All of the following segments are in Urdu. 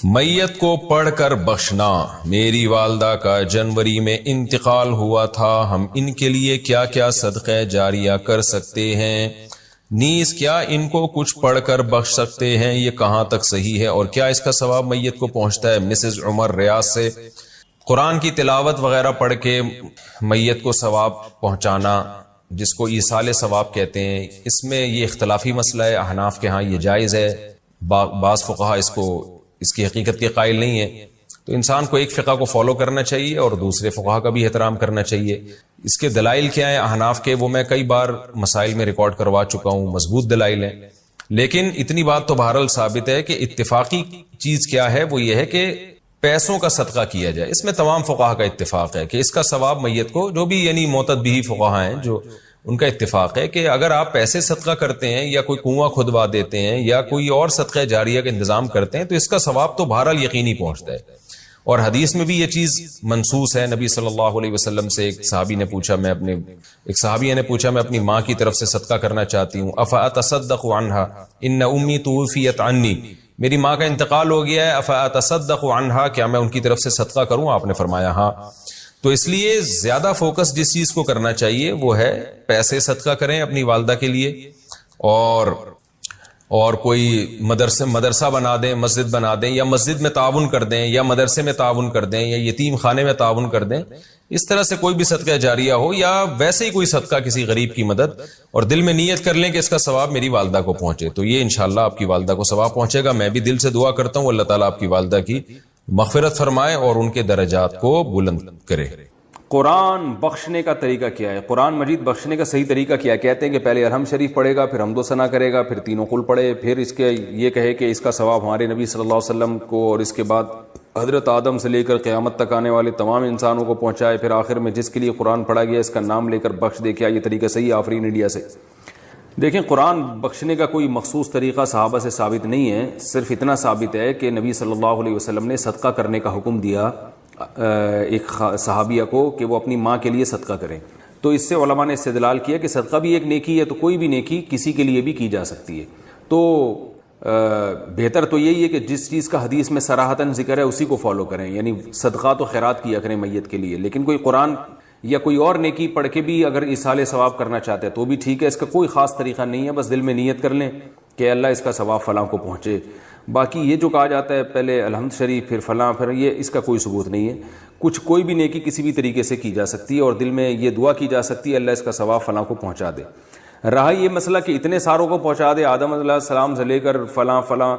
میت کو پڑھ کر بخشنا۔ میری والدہ کا جنوری میں انتقال ہوا تھا، ہم ان کے لیے کیا کیا صدقہ جاریہ کر سکتے ہیں؟ نیز کیا ان کو کچھ پڑھ کر بخش سکتے ہیں؟ یہ کہاں تک صحیح ہے اور کیا اس کا ثواب میت کو پہنچتا ہے؟ مسز عمر ریاض سے۔ قرآن کی تلاوت وغیرہ پڑھ کے میت کو ثواب پہنچانا، جس کو ایصال ثواب کہتے ہیں، اس میں یہ اختلافی مسئلہ ہے۔ احناف کے ہاں یہ جائز ہے، بعض فقہا اس کی حقیقت کے قائل نہیں ہے۔ تو انسان کو ایک فقہ کو فالو کرنا چاہیے اور دوسرے فقہا کا بھی احترام کرنا چاہیے۔ اس کے دلائل کیا ہیں احناف کے، وہ میں کئی بار مسائل میں ریکارڈ کروا چکا ہوں، مضبوط دلائل ہیں۔ لیکن اتنی بات تو بہرحال ثابت ہے کہ اتفاقی چیز کیا ہے، وہ یہ ہے کہ پیسوں کا صدقہ کیا جائے۔ اس میں تمام فقہا کا اتفاق ہے کہ اس کا ثواب میت کو، جو بھی یعنی معتد بھی فقہا ہیں جو ان کا اتفاق ہے کہ اگر آپ پیسے صدقہ کرتے ہیں یا کوئی کنواں کھدوا دیتے ہیں یا کوئی اور صدقہ جاریہ کا انتظام کرتے ہیں تو اس کا ثواب تو بہرحال یقینی پہنچتا ہے۔ اور حدیث میں بھی یہ چیز منصوص ہے۔ نبی صلی اللہ علیہ وسلم سے ایک صحابیہ نے پوچھا میں اپنی ماں کی طرف سے صدقہ کرنا چاہتی ہوں، افاتصدق عنها ان امی توفیت عنی، میری ماں کا انتقال ہو گیا ہے، افاتصدق عنها، کیا میں ان کی طرف سے صدقہ کروں؟ آپ نے فرمایا ہاں۔ تو اس لیے زیادہ فوکس جس چیز کو کرنا چاہیے وہ ہے پیسے صدقہ کریں اپنی والدہ کے لیے، اور کوئی مدرسہ بنا دیں، مسجد بنا دیں، یا مسجد میں تعاون کر دیں، یا مدرسے میں تعاون کر دیں، یا یتیم خانے میں تعاون کر دیں۔ اس طرح سے کوئی بھی صدقہ جاریہ ہو، یا ویسے ہی کوئی صدقہ کسی غریب کی مدد، اور دل میں نیت کر لیں کہ اس کا ثواب میری والدہ کو پہنچے، تو یہ انشاءاللہ آپ کی والدہ کو ثواب پہنچے گا۔ میں بھی دل سے دعا کرتا ہوں اللہ تعالیٰ آپ کی والدہ کی مغفرت فرمائے اور ان کے درجات کو بلند کرے۔ قرآن بخشنے کا طریقہ کیا ہے؟ قرآن مجید بخشنے کا صحیح طریقہ کیا ہے؟ کہتے ہیں کہ پہلے الحمد شریف پڑھے گا، پھر حمد و ثنا کرے گا، پھر تینوں قل پڑھے، پھر اس کے یہ کہے کہ اس کا ثواب ہمارے نبی صلی اللہ علیہ وسلم کو اور اس کے بعد حضرت آدم سے لے کر قیامت تک آنے والے تمام انسانوں کو پہنچائے، پھر آخر میں جس کے لیے قرآن پڑھا گیا اس کا نام لے کر بخش دے۔ کیا یہ طریقہ صحیح ہے آفرین انڈیا سے؟ دیکھیں، قرآن بخشنے کا کوئی مخصوص طریقہ صحابہ سے ثابت نہیں ہے، صرف اتنا ثابت ہے کہ نبی صلی اللہ علیہ وسلم نے صدقہ کرنے کا حکم دیا ایک صحابیہ کو کہ وہ اپنی ماں کے لیے صدقہ کریں۔ تو اس سے علماء نے استدلال کیا کہ صدقہ بھی ایک نیکی ہے، تو کوئی بھی نیکی کسی کے لیے بھی کی جا سکتی ہے۔ تو بہتر تو یہی ہے کہ جس چیز کا حدیث میں صراحتاً ذکر ہے اسی کو فالو کریں، یعنی صدقات و خیرات کیا کریں میت کے لیے۔ لیکن کوئی قرآن یا کوئی اور نیکی پڑھ کے بھی اگر ایصال ثواب کرنا چاہتے ہیں تو بھی ٹھیک ہے، اس کا کوئی خاص طریقہ نہیں ہے، بس دل میں نیت کر لیں کہ اللہ اس کا ثواب فلاں کو پہنچے۔ باقی یہ جو کہا جاتا ہے پہلے الحمد شریف پھر فلاں، پھر یہ اس کا کوئی ثبوت نہیں ہے۔ کوئی بھی نیکی کسی بھی طریقے سے کی جا سکتی ہے اور دل میں یہ دعا کی جا سکتی ہے اللہ اس کا ثواب فلاں کو پہنچا دے۔ رہا یہ مسئلہ کہ اتنے ساروں کو پہنچا دے، آدم علیہ السلام سے لے کر فلاں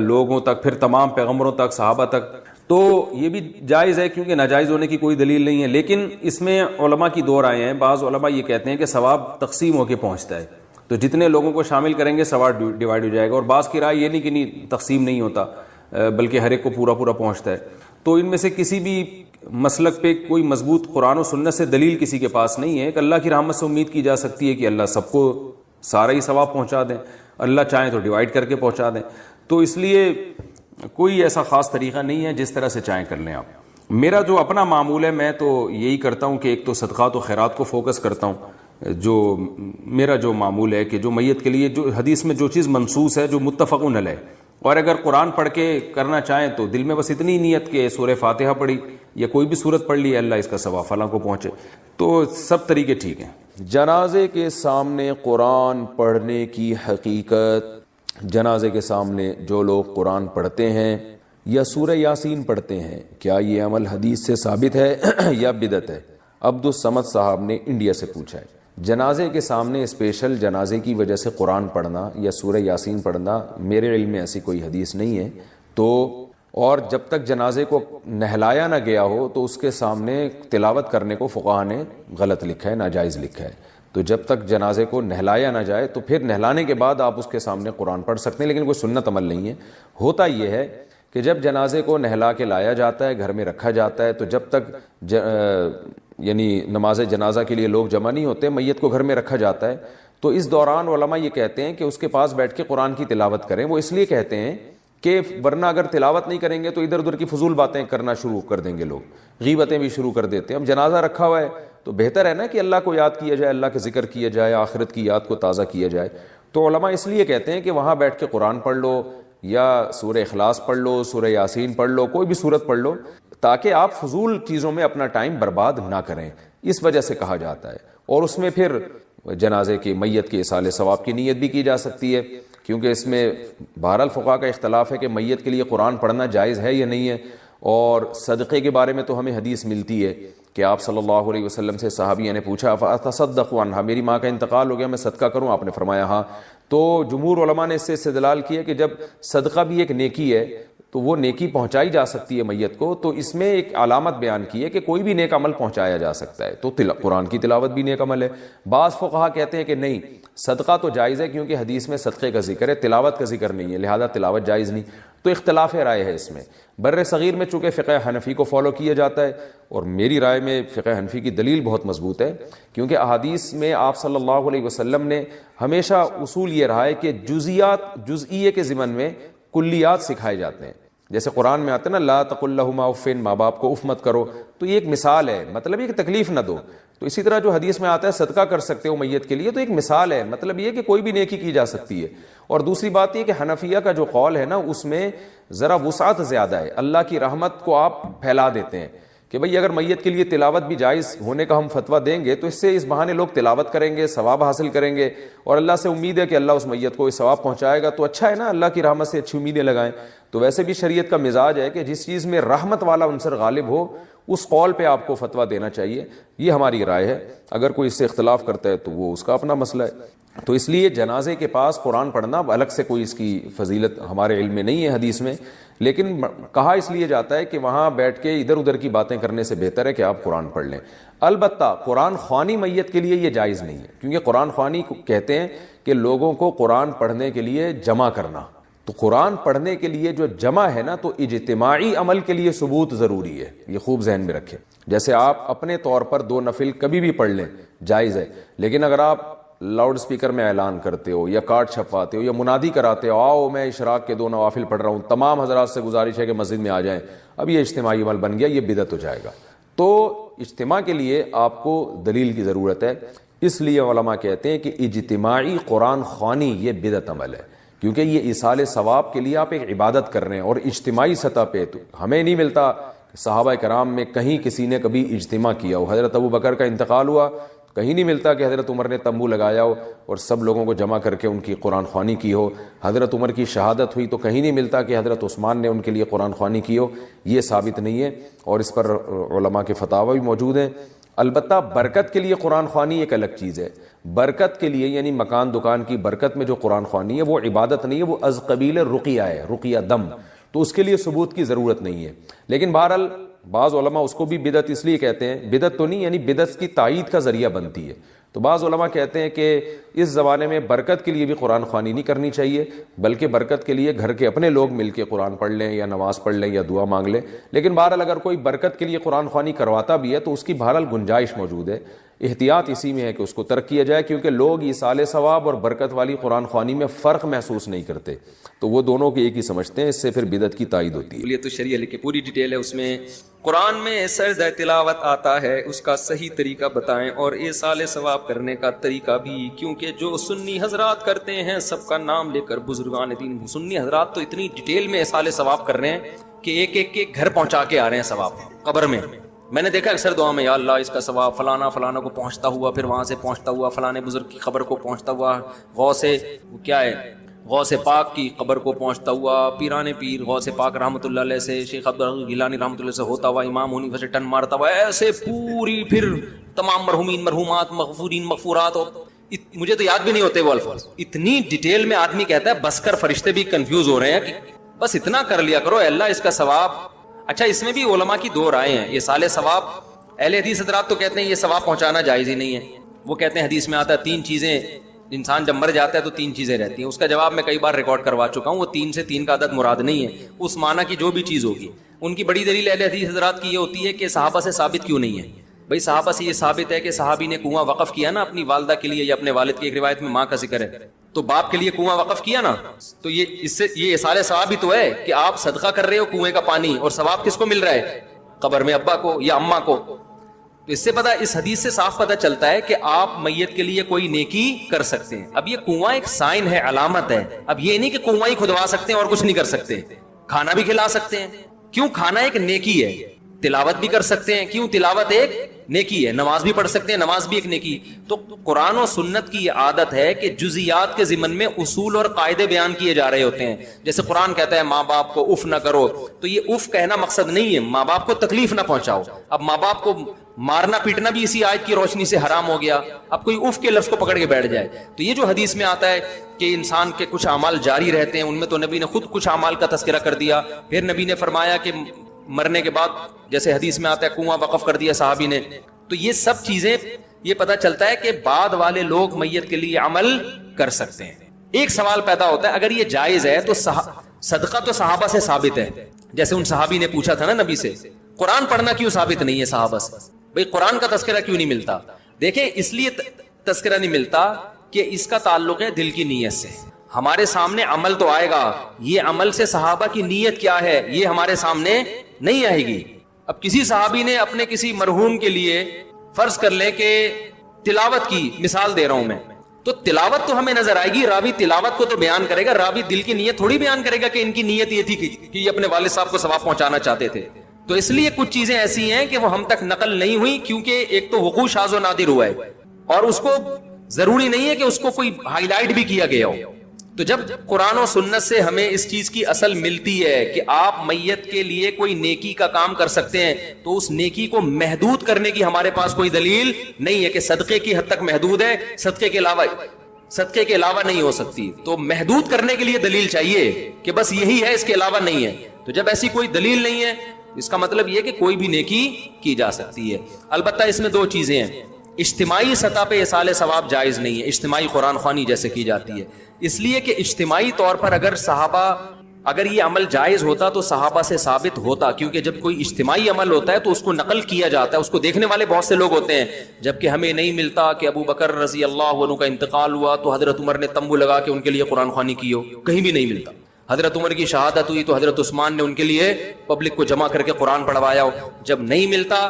لوگوں تک، پھر تمام پیغمبروں تک، صحابہ تک، تو یہ بھی جائز ہے کیونکہ ناجائز ہونے کی کوئی دلیل نہیں ہے۔ لیکن اس میں علماء کی دو رائے ہیں۔ بعض علماء یہ کہتے ہیں کہ ثواب تقسیم ہو کے پہنچتا ہے، تو جتنے لوگوں کو شامل کریں گے ثواب ڈیوائڈ ہو جائے گا، اور بعض کی رائے یہ نہیں کہ نہیں تقسیم نہیں ہوتا بلکہ ہر ایک کو پورا پہنچتا ہے۔ تو ان میں سے کسی بھی مسلک پہ کوئی مضبوط قرآن و سنت سے دلیل کسی کے پاس نہیں ہے۔ کہ اللہ کی رحمت سے امید کی جا سکتی ہے کہ اللہ سب کو سارا ہی ثواب پہنچا دیں، اللہ چاہیں تو ڈیوائڈ کر کے پہنچا دیں۔ تو اس لیے کوئی ایسا خاص طریقہ نہیں ہے، جس طرح سے چاہیں کر لیں آپ۔ میرا جو اپنا معمول ہے، میں تو یہی کرتا ہوں کہ ایک تو صدقات و خیرات کو فوکس کرتا ہوں۔ جو میرا جو معمول ہے کہ جو میت کے لیے جو حدیث میں جو چیز منصوص ہے، جو متفق علیہ، اور اگر قرآن پڑھ کے کرنا چاہیں تو دل میں بس اتنی نیت کہ سورہ فاتحہ پڑھی یا کوئی بھی سورت پڑھ لی، اللہ اس کا ثواب فلاں کو پہنچے، تو سب طریقے ٹھیک ہیں۔ جنازے کے سامنے قرآن پڑھنے کی حقیقت۔ جنازے کے سامنے جو لوگ قرآن پڑھتے ہیں یا سورہ یاسین پڑھتے ہیں، کیا یہ عمل حدیث سے ثابت ہے یا بدعت ہے؟ عبد الصمد صاحب نے انڈیا سے پوچھا ہے۔ جنازے کے سامنے اسپیشل جنازے کی وجہ سے قرآن پڑھنا یا سورہ یاسین پڑھنا میرے علم میں ایسی کوئی حدیث نہیں ہے۔ تو اور جب تک جنازے کو نہلایا نہ گیا ہو تو اس کے سامنے تلاوت کرنے کو فقہا نے غلط لکھا ہے، ناجائز لکھا ہے۔ تو جب تک جنازے کو نہلایا نہ جائے تو پھر نہلانے کے بعد آپ اس کے سامنے قرآن پڑھ سکتے ہیں، لیکن کوئی سنت عمل نہیں ہے۔ ہوتا یہ ہے کہ جب جنازے کو نہلا کے لایا جاتا ہے، گھر میں رکھا جاتا ہے، تو جب تک یعنی نماز جنازہ کے لیے لوگ جمع نہیں ہوتے، میت کو گھر میں رکھا جاتا ہے، تو اس دوران علماء یہ کہتے ہیں کہ اس کے پاس بیٹھ کے قرآن کی تلاوت کریں۔ وہ اس لیے کہتے ہیں کہ ورنہ اگر تلاوت نہیں کریں گے تو ادھر ادھر کی فضول باتیں کرنا شروع کر دیں گے، لوگ غیبتیں بھی شروع کر دیتے ہیں۔ اب جنازہ رکھا ہوا ہے تو بہتر ہے نا کہ اللہ کو یاد کیا جائے، اللہ کا ذکر کیا جائے، آخرت کی یاد کو تازہ کیا جائے۔ تو علماء اس لیے کہتے ہیں کہ وہاں بیٹھ کے قرآن پڑھ لو، یا سورہ اخلاص پڑھ لو, سورہ یاسین پڑھ لو, کوئی بھی سورت پڑھ لو, تاکہ آپ فضول چیزوں میں اپنا ٹائم برباد نہ کریں. اس وجہ سے کہا جاتا ہے. اور اس میں پھر جنازے کی میت کے ایصال ثواب کی نیت بھی کی جا سکتی ہے, کیونکہ اس میں بہرحال فقہا کا اختلاف ہے کہ میت کے لیے قرآن پڑھنا جائز ہے یا نہیں ہے. اور صدقے کے بارے میں تو ہمیں حدیث ملتی ہے کہ آپ صلی اللہ علیہ وسلم سے صحابیہ نے پوچھا فاتصدق عنہا, میری ماں کا انتقال ہو گیا, میں صدقہ کروں؟ آپ نے فرمایا ہاں. تو جمہور علماء نے اس سے استدلال کیا کہ جب صدقہ بھی ایک نیکی ہے تو وہ نیکی پہنچائی جا سکتی ہے میت کو, تو اس میں ایک علامت بیان کی ہے کہ کوئی بھی نیک عمل پہنچایا جا سکتا ہے. تو قرآن کی تلاوت بھی نیک عمل ہے. بعض فقہا کہتے ہیں کہ نہیں, صدقہ تو جائز ہے کیونکہ حدیث میں صدقے کا ذکر ہے, تلاوت کا ذکر نہیں ہے, لہذا تلاوت جائز نہیں. تو اختلاف رائے ہے اس میں. بر صغیر میں چونکہ فقہ حنفی کو فالو کیا جاتا ہے, اور میری رائے میں فقہ حنفی کی دلیل بہت مضبوط ہے, کیونکہ احادیث میں آپ صلی اللہ علیہ وسلم نے ہمیشہ اصول یہ رہا ہے کہ جزئیے کے ضمن میں کلیات سکھائے جاتے ہیں. جیسے قرآن میں آتا ہے نا, لا تقل لہما اف, ماں باپ کو اف مت کرو, تو یہ ایک مثال ہے, مطلب یہ کہ تکلیف نہ دو. تو اسی طرح جو حدیث میں آتا ہے صدقہ کر سکتے ہو میت کے لیے, تو ایک مثال ہے, مطلب یہ کہ کوئی بھی نیکی کی جا سکتی ہے. اور دوسری بات یہ کہ حنفیہ کا جو قول ہے نا, اس میں ذرا وسعت زیادہ ہے, اللہ کی رحمت کو آپ پھیلا دیتے ہیں کہ بھئی اگر میت کے لیے تلاوت بھی جائز ہونے کا ہم فتویٰ دیں گے تو اس سے اس بہانے لوگ تلاوت کریں گے, ثواب حاصل کریں گے, اور اللہ سے امید ہے کہ اللہ اس میت کو اس ثواب پہنچائے گا. تو اچھا ہے نا, اللہ کی رحمت سے اچھی امیدیں لگائیں. تو ویسے بھی شریعت کا مزاج ہے کہ جس چیز میں رحمت والا عنصر غالب ہو اس قول پہ آپ کو فتویٰ دینا چاہیے. یہ ہماری رائے ہے. اگر کوئی اس سے اختلاف کرتا ہے تو وہ اس کا اپنا مسئلہ ہے. تو اس لیے جنازے کے پاس قرآن پڑھنا الگ سے کوئی اس کی فضیلت ہمارے علم میں نہیں ہے حدیث میں, لیکن کہا اس لیے جاتا ہے کہ وہاں بیٹھ کے ادھر ادھر کی باتیں کرنے سے بہتر ہے کہ آپ قرآن پڑھ لیں. البتہ قرآن خوانی میت کے لیے یہ جائز نہیں ہے, کیونکہ قرآن خوانی کہتے ہیں کہ لوگوں کو قرآن پڑھنے کے لیے جمع کرنا. تو قرآن پڑھنے کے لیے جو جمع ہے نا, تو اجتماعی عمل کے لیے ثبوت ضروری ہے. یہ خوب ذہن میں رکھیں. جیسے آپ اپنے طور پر 2 نفل کبھی بھی پڑھ لیں, جائز ہے, لیکن اگر آپ لاؤڈ سپیکر میں اعلان کرتے ہو یا کارڈ چھپواتے ہو یا منادی کراتے ہو, آؤ میں اشراق کے 2 نوافل پڑھ رہا ہوں, تمام حضرات سے گزارش ہے کہ مسجد میں آ جائیں, اب یہ اجتماعی عمل بن گیا, یہ بدعت ہو جائے گا. تو اجتماع کے لیے آپ کو دلیل کی ضرورت ہے. اس لیے علماء کہتے ہیں کہ اجتماعی قرآن خوانی یہ بدعت عمل ہے, کیونکہ یہ ایصال ثواب کے لیے آپ ایک عبادت کر رہے ہیں, اور اجتماعی سطح پہ تو ہمیں نہیں ملتا صحابہ کرام میں کہیں کسی نے کبھی اجتماع کیا ہو. حضرت ابو بکر کا انتقال ہوا, کہیں نہیں ملتا کہ حضرت عمر نے تمبو لگایا ہو اور سب لوگوں کو جمع کر کے ان کی قرآن خوانی کی ہو. حضرت عمر کی شہادت ہوئی تو کہیں نہیں ملتا کہ حضرت عثمان نے ان کے لیے قرآن خوانی کی ہو. یہ ثابت نہیں ہے, اور اس پر علماء کے فتاوی بھی موجود ہیں. البتہ برکت کے لیے قرآن خوانی ایک الگ چیز ہے. برکت کے لیے یعنی مکان دکان کی برکت میں جو قرآن خوانی ہے وہ عبادت نہیں ہے, وہ از قبیل رقیہ ہے, رقیہ دم, تو اس کے لیے ثبوت کی ضرورت نہیں ہے. لیکن بہرحال بعض علماء اس کو بھی بدعت اس لیے کہتے ہیں, بدعت تو نہیں یعنی بدعت کی تائید کا ذریعہ بنتی ہے. تو بعض علماء کہتے ہیں کہ اس زمانے میں برکت کے لیے بھی قرآن خوانی نہیں کرنی چاہیے, بلکہ برکت کے لیے گھر کے اپنے لوگ مل کے قرآن پڑھ لیں یا نماز پڑھ لیں یا دعا مانگ لیں. لیکن بہرحال اگر کوئی برکت کے لیے قرآن خوانی کرواتا بھی ہے تو اس کی بہرحال گنجائش موجود ہے. احتیاط اسی میں ہے کہ اس کو ترک کیا جائے, کیونکہ لوگ ایصال ثواب اور برکت والی قرآن خوانی میں فرق محسوس نہیں کرتے, تو وہ دونوں کی ایک ہی سمجھتے ہیں, اس سے پھر بدعت کی تائید ہوتی ہے. یہ تو شریعہ کی پوری ڈیٹیل ہے, اس میں قرآن میں سجدہ تلاوت آتا ہے, اس کا صحیح طریقہ بتائیں, اور ایصال ثواب کرنے کا طریقہ بھی, کیونکہ جو سنی حضرات کرتے ہیں سب کا نام لے کر بزرگان دین, سنی حضرات تو اتنی ڈیٹیل میں ایصال ثواب کر رہے ہیں کہ ایک ایک کے گھر پہنچا کے آ رہے ہیں ثواب قبر میں. میں نے دیکھا اکثر دعا میں, یا اللہ اس کا ثواب فلانا فلانا کو پہنچتا ہوا, پھر وہاں سے پہنچتا ہوا فلانے بزرگ کی قبر کو پہنچتا ہوا, غوث کیا ہے غوث پاک کی قبر کو پہنچتا ہوا, پیران پیر غوث پاک رحمۃ اللہ علیہ سے, شیخ عبدالغنی گیلانی رحمۃ اللہ سے ہوتا ہوا, امام حنیفہ سے ٹن مارتا ہوا, ایسے پوری پھر تمام مرحومین مرحومات مغفورین مغفورات. مجھے تو یاد بھی نہیں ہوتے وہ الفاظ, اتنی ڈیٹیل میں آدمی کہتا ہے بس کر, فرشتے بھی کنفیوز ہو رہے ہیں کہ بس اتنا کر لیا کرو, اللہ اس کا ثواب. اچھا اس میں بھی علماء کی 2 رائے ہیں. یہ سال ثواب اہل حدیث حضرات تو کہتے ہیں یہ ثواب پہنچانا جائز ہی نہیں ہے. وہ کہتے ہیں حدیث میں آتا ہے 3 چیزیں, انسان جب مر جاتا ہے تو 3 چیزیں رہتی ہیں. اس کا جواب میں کئی بار ریکارڈ کروا چکا ہوں. وہ 3 سے 3 کا عدد مراد نہیں ہے, اس معنی کی جو بھی چیز ہوگی. ان کی بڑی دلیل اہل حدیث حضرات کی یہ ہوتی ہے کہ صحابہ سے ثابت کیوں نہیں ہے. بھائی صحابہ سے یہ ثابت ہے کہ صحابی نے کنواں وقف کیا نا اپنی والدہ کے لیے, یا اپنے والد کی ایک روایت میں ماں کا ذکر ہے, تو باپ کے لیے کنواں وقف کیا نا, تو یہ اس سے یہ ایصال ثواب ہی تو ہے کہ آپ صدقہ کر رہے ہو کنویں کا پانی, اور ثواب کس کو مل رہا ہے, قبر میں ابا کو یا اماں کو. تو اس سے پتا، اس حدیث سے صاف پتہ چلتا ہے کہ آپ میت کے لیے کوئی نیکی کر سکتے ہیں. اب یہ کنواں ایک سائن ہے، علامت ہے. اب یہ نہیں کہ کنواں ہی کھدوا سکتے ہیں اور کچھ نہیں کر سکتے. کھانا بھی کھلا سکتے ہیں، کیوں؟ کھانا ایک نیکی ہے. تلاوت بھی کر سکتے ہیں، کیوں؟ تلاوت ایک نیکی ہے. نماز بھی پڑھ سکتے ہیں، نماز بھی ایک نیکی. تو قرآن و سنت کی یہ عادت ہے کہ جزیات کے ضمن میں اصول اور قاعدے بیان کیے جا رہے ہوتے ہیں. جیسے قرآن کہتا ہے ماں باپ کو اف نہ کرو، تو یہ اف کہنا مقصد نہیں ہے، ماں باپ کو تکلیف نہ پہنچاؤ. اب ماں باپ کو مارنا پیٹنا بھی اسی آیت کی روشنی سے حرام ہو گیا. اب کوئی اف کے لفظ کو پکڑ کے بیٹھ جائے. تو یہ جو حدیث میں آتا ہے کہ انسان کے کچھ اعمال جاری رہتے ہیں، ان میں تو نبی نے خود کچھ اعمال کا تذکرہ کر دیا. پھر نبی نے فرمایا کہ مرنے کے بعد جیسے حدیث میں آتا ہے کنواں وقف کر دیا صحابی نے. تو یہ سب چیزیں یہ پتہ چلتا ہے کہ بعد والے لوگ میت کے لیے عمل کر سکتے ہیں. ایک سوال پیدا ہوتا ہے، اگر یہ جائز ہے تو صدقہ تو صحابہ سے ثابت ہے. جیسے ان صحابی نے پوچھا تھا نا نبی سے، قرآن پڑھنا کیوں ثابت نہیں ہے صحابہ سے؟ بھئی قرآن کا تذکرہ کیوں نہیں ملتا؟ دیکھیں اس لیے تذکرہ نہیں ملتا کہ اس کا تعلق ہے دل کی نیت سے. ہمارے سامنے عمل تو آئے گا، یہ عمل سے صحابہ کی نیت کیا ہے یہ ہمارے سامنے نہیں آئے گی. اب کسی صحابی نے اپنے کسی مرحوم کے لیے فرض کر لیں کہ تلاوت کی، مثال دے رہا ہوں میں، تو تلاوت تو ہمیں نظر آئے گی، راوی تلاوت کو تو بیان کرے گا، راوی دل کی نیت تھوڑی بیان کرے گا کہ ان کی نیت یہ تھی کہ یہ اپنے والد صاحب کو ثواب پہنچانا چاہتے تھے. تو اس لیے کچھ چیزیں ایسی ہیں کہ وہ ہم تک نقل نہیں ہوئی، کیونکہ ایک تو وقوع شاذ و نادر ہوا ہے، اور اس کو ضروری نہیں ہے کہ اس کو کوئی ہائی لائٹ بھی کیا گیا ہو. تو جب قرآن و سنت سے ہمیں اس چیز کی اصل ملتی ہے کہ آپ میت کے لیے کوئی نیکی کا کام کر سکتے ہیں، تو اس نیکی کو محدود کرنے کی ہمارے پاس کوئی دلیل نہیں ہے کہ صدقے کی حد تک محدود ہے، صدقے کے علاوہ نہیں ہو سکتی. تو محدود کرنے کے لیے دلیل چاہیے کہ بس یہی ہے، اس کے علاوہ نہیں ہے. تو جب ایسی کوئی دلیل نہیں ہے، اس کا مطلب یہ کہ کوئی بھی نیکی کی جا سکتی ہے. البتہ اس میں دو چیزیں ہیں. اجتماعی سطح پہ ایصال ثواب جائز نہیں ہے، اجتماعی قرآن خوانی جیسے کی جاتی ہے، اس لیے کہ اجتماعی طور پر اگر یہ عمل جائز ہوتا تو صحابہ سے ثابت ہوتا. کیونکہ جب کوئی اجتماعی عمل ہوتا ہے تو اس کو نقل کیا جاتا ہے، اس کو دیکھنے والے بہت سے لوگ ہوتے ہیں. جبکہ ہمیں نہیں ملتا کہ ابو بکر رضی اللہ عنہ کا انتقال ہوا تو حضرت عمر نے تمبو لگا کے ان کے لیے قرآن خوانی کی ہو، کہیں بھی نہیں ملتا. حضرت عمر کی شہادت ہوئی تو حضرت عثمان نے ان کے لیے پبلک کو جمع کر کے قرآن پڑھوایا ہو، جب نہیں ملتا.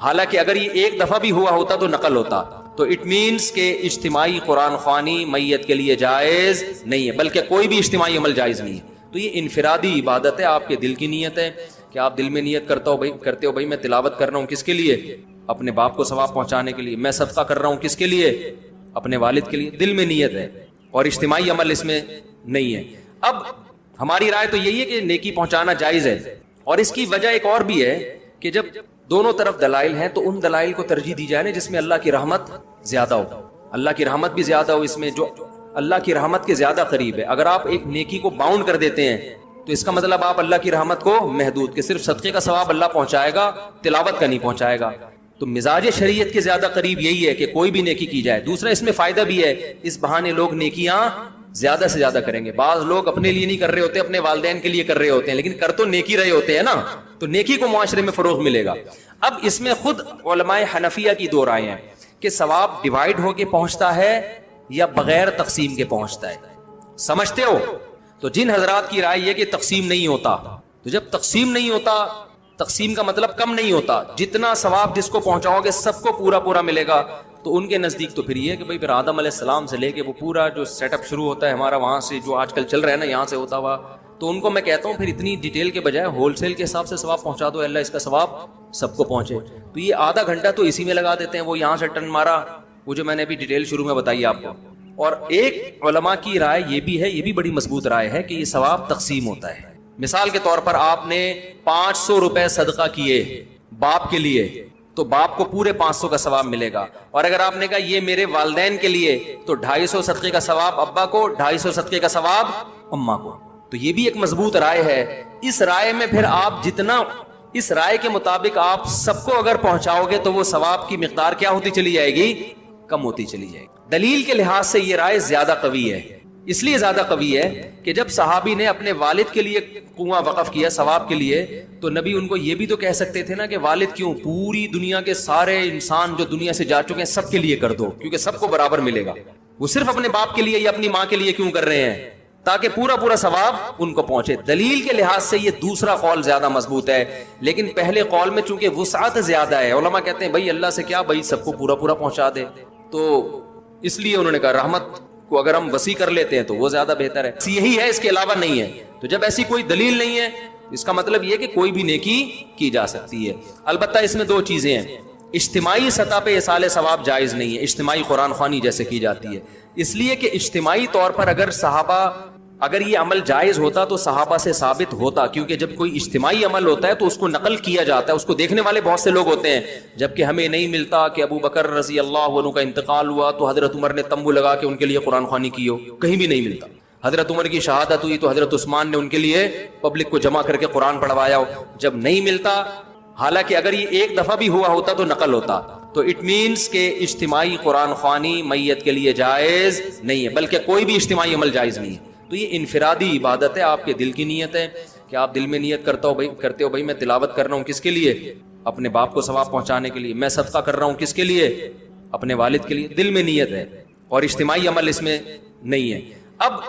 حالانکہ اگر یہ ایک دفعہ بھی ہوا ہوتا تو نقل ہوتا. تو اٹ مینس کہ اجتماعی قرآن خوانی میت کے لیے جائز نہیں ہے، بلکہ کوئی بھی اجتماعی عمل جائز نہیں ہے. تو یہ انفرادی عبادت ہے، آپ کے دل کی نیت ہے کہ آپ دل میں نیت کرتے ہو بھائی میں تلاوت کر رہا ہوں، کس کے لیے؟ اپنے باپ کو ثواب پہنچانے کے لیے. میں صدقہ کر رہا ہوں، کس کے لیے؟ اپنے والد کے لیے. دل میں نیت ہے، اور اجتماعی عمل اس میں نہیں ہے. اب ہماری رائے تو یہی ہے کہ نیکی پہنچانا جائز ہے. اور اس کی وجہ ایک اور بھی ہے کہ جب دونوں طرف دلائل ہیں تو ان دلائل کو ترجیح دی جائے نا جس میں اللہ کی رحمت زیادہ ہو. اللہ کی رحمت بھی زیادہ ہو اس میں، جو اللہ کی رحمت کے زیادہ قریب ہے. اگر آپ ایک نیکی کو باؤنڈ کر دیتے ہیں تو اس کا مطلب آپ اللہ کی رحمت کو محدود، کہ صرف صدقے کا ثواب اللہ پہنچائے گا، تلاوت کا نہیں پہنچائے گا. تو مزاج شریعت کے زیادہ قریب یہی ہے کہ کوئی بھی نیکی کی جائے. دوسرا اس میں فائدہ بھی ہے، اس بہانے لوگ نیکیاں زیادہ سے زیادہ کریں گے. بعض لوگ اپنے لیے نہیں کر رہے ہوتے، اپنے والدین کے لیے کر رہے ہوتے ہیں، لیکن کر تو نیکی رہے ہوتے ہیں نا، تو نیکی کو معاشرے میں فروغ ملے گا. اب اس میں خود علماء حنفیہ کی دو رائے ہیں کہ ثواب ڈیوائیڈ ہو کے پہنچتا ہے یا بغیر تقسیم کے پہنچتا ہے. سمجھتے ہو؟ تو جن حضرات کی رائے یہ کہ تقسیم نہیں ہوتا، تو جب تقسیم نہیں ہوتا، تقسیم کا مطلب کم نہیں ہوتا، جتنا ثواب جس کو پہنچاؤ گے سب کو پورا پورا ملے گا. تو ان کے نزدیک تو پھر یہ ہے کہ بھائی پھر آدم علیہ السلام سے لے کے وہ پورا جو سیٹ اپ شروع ہوتا ہے ہمارا وہاں سے جو آج کل چل رہا ہے نا یہاں سے ہوتا ہوا، تو ان کو میں کہتا ہوں پھر اتنی ڈیٹیل کے بجائے ہول سیل کے حساب سے ثواب پہنچا دو، اللہ اس کا ثواب سب کو پہنچے. تو یہ آدھا گھنٹہ تو اسی میں لگا دیتے ہیں، وہ یہاں سے ٹن مارا، وہ جو میں نے ابھی ڈیٹیل شروع میں بتائی آپ کو. اور ایک علماء کی رائے یہ بھی ہے، یہ بھی بڑی مضبوط رائے ہے کہ یہ ثواب تقسیم ہوتا ہے. مثال کے طور پر آپ نے 500 روپے صدقہ کیے باپ کے لیے تو باپ کو پورے 500 کا ثواب ملے گا. اور اگر آپ نے کہا یہ میرے والدین کے لیے تو 250 صدقے کا ثواب ابا کو، 250 صدقے کا ثواب اماں کو. تو یہ بھی ایک مضبوط رائے ہے. اس رائے میں پھر آپ جتنا اس رائے کے مطابق آپ سب کو اگر پہنچاؤ گے تو وہ ثواب کی مقدار کیا ہوتی چلی جائے گی؟ کم ہوتی چلی جائے گی. دلیل کے لحاظ سے یہ رائے زیادہ قوی ہے. اس لیے زیادہ قوی ہے کہ جب صحابی نے اپنے والد کے لیے کنواں وقف کیا ثواب کے لیے تو نبی ان کو یہ بھی تو کہہ سکتے تھے نا کہ والد کیوں، پوری دنیا کے سارے انسان جو دنیا سے جا چکے ہیں سب کے لیے کر دو کیونکہ سب کو برابر ملے گا. وہ صرف اپنے باپ کے لیے یا اپنی ماں کے لیے کیوں کر رہے ہیں؟ تاکہ پورا پورا ثواب ان کو پہنچے. دلیل کے لحاظ سے یہ دوسرا قول زیادہ مضبوط ہے, لیکن پہلے قول میں چونکہ وسعت زیادہ ہے, علماء کہتے ہیں بھائی اللہ سے کیا بھائی سب کو پورا پورا پہنچا دے, تو اس لیے انہوں نے کہا رحمت کو اگر ہم وسیع کر لیتے ہیں تو وہ زیادہ بہتر ہے. یہی ہے, اس کے علاوہ نہیں ہے. تو جب ایسی کوئی دلیل نہیں ہے اس کا مطلب یہ کہ کوئی بھی نیکی کی جا سکتی ہے. البتہ اس میں دو چیزیں ہیں. اجتماعی سطح پہ اصال ثواب جائز نہیں ہے, اجتماعی قرآن خوانی جیسے کی جاتی ہے, اس لیے کہ اجتماعی طور پر اگر یہ عمل جائز ہوتا تو صحابہ سے ثابت ہوتا, کیونکہ جب کوئی اجتماعی عمل ہوتا ہے تو اس کو نقل کیا جاتا ہے, اس کو دیکھنے والے بہت سے لوگ ہوتے ہیں. جبکہ ہمیں نہیں ملتا کہ ابو بکر رضی اللہ عنہ کا انتقال ہوا تو حضرت عمر نے تمبو لگا کے ان کے لیے قرآن خوانی کی ہو, کہیں بھی نہیں ملتا. حضرت عمر کی شہادت ہوئی تو حضرت عثمان نے ان کے لیے پبلک کو جمع کر کے قرآن پڑھوایا ہو, جب نہیں ملتا. حالانکہ اگر یہ ایک دفعہ بھی ہوا ہوتا تو نقل ہوتا. تو اٹ مینس کہ اجتماعی قرآن خوانی میت کے لیے جائز نہیں ہے, بلکہ کوئی بھی اجتماعی عمل جائز نہیں ہے. تو یہ انفرادی عبادت ہے, آپ کے دل کی نیت ہے کہ آپ دل میں نیت کرتے ہو بھائی میں تلاوت کر رہا ہوں کس کے لیے, اپنے باپ کو ثواب پہنچانے کے لیے. میں صدقہ کر رہا ہوں کس کے لیے, اپنے والد کے لیے. دل میں نیت ہے اور اجتماعی عمل اس میں نہیں ہے. اب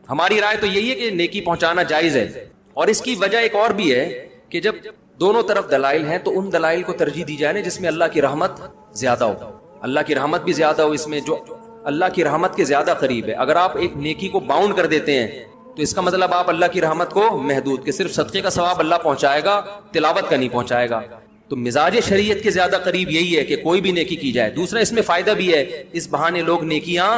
ہماری رائے تو یہی ہے کہ نیکی پہنچانا جائز ہے, اور اس کی وجہ ایک اور بھی ہے کہ جب دونوں طرف دلائل ہیں تو ان دلائل کو ترجیح دی جائے نا جس میں اللہ کی رحمت زیادہ ہو. اللہ کی رحمت بھی زیادہ ہو اس میں, جو اللہ کی رحمت کے زیادہ قریب ہے. اگر آپ ایک نیکی کو باؤنڈ کر دیتے ہیں تو اس کا مطلب آپ اللہ کی رحمت کو محدود, کہ صرف صدقے کا ثواب اللہ پہنچائے گا, تلاوت کا نہیں پہنچائے گا. تو مزاج شریعت کے زیادہ قریب یہی ہے کہ کوئی بھی نیکی کی جائے. دوسرا اس میں فائدہ بھی ہے, اس بہانے لوگ نیکیاں